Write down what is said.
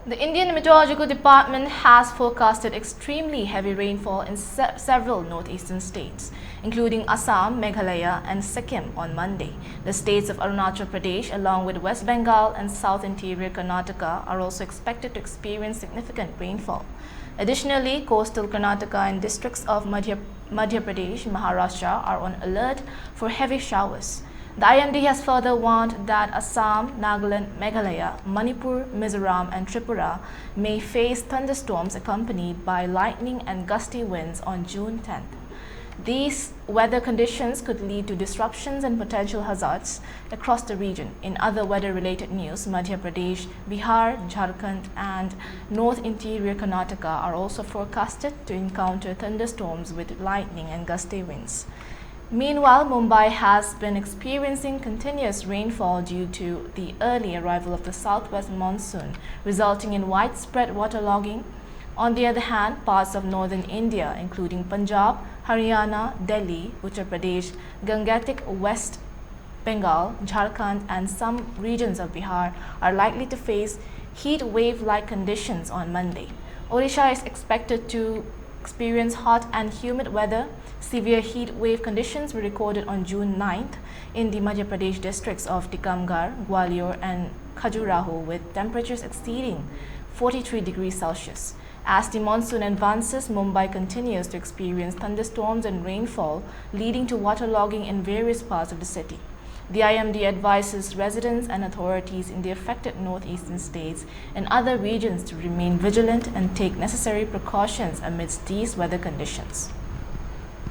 The Indian Meteorological Department has forecasted extremely heavy rainfall in several northeastern states, including Assam, Meghalaya and Sikkim on Monday. The states of Arunachal Pradesh, along with West Bengal and South Interior Karnataka, are also expected to experience significant rainfall. Additionally, coastal Karnataka and districts of Madhya Pradesh, Maharashtra are on alert for heavy showers. The IMD has further warned that Assam, Nagaland, Meghalaya, Manipur, Mizoram and Tripura may face thunderstorms accompanied by lightning and gusty winds on June 10th. These weather conditions could lead to disruptions and potential hazards across the region. In other weather-related news, Madhya Pradesh, Bihar, Jharkhand and North Interior Karnataka are also forecasted to encounter thunderstorms with lightning and gusty winds. Meanwhile, Mumbai has been experiencing continuous rainfall due to the early arrival of the southwest monsoon, resulting in widespread waterlogging. On the other hand, parts of northern India, including Punjab, Haryana, Delhi, Uttar Pradesh, Gangetic, West Bengal, Jharkhand and some regions of Bihar are likely to face heat wave-like conditions on Monday. Odisha is expected to experience hot and humid weather. Severe heat wave conditions were recorded on June 9th in the Madhya Pradesh districts of Tikamgarh, Gwalior and Khajuraho, with temperatures exceeding 43 degrees Celsius. As the monsoon advances, Mumbai continues to experience thunderstorms and rainfall, leading to waterlogging in various parts of the city. The IMD advises residents and authorities in the affected northeastern states and other regions to remain vigilant and take necessary precautions amidst these weather conditions.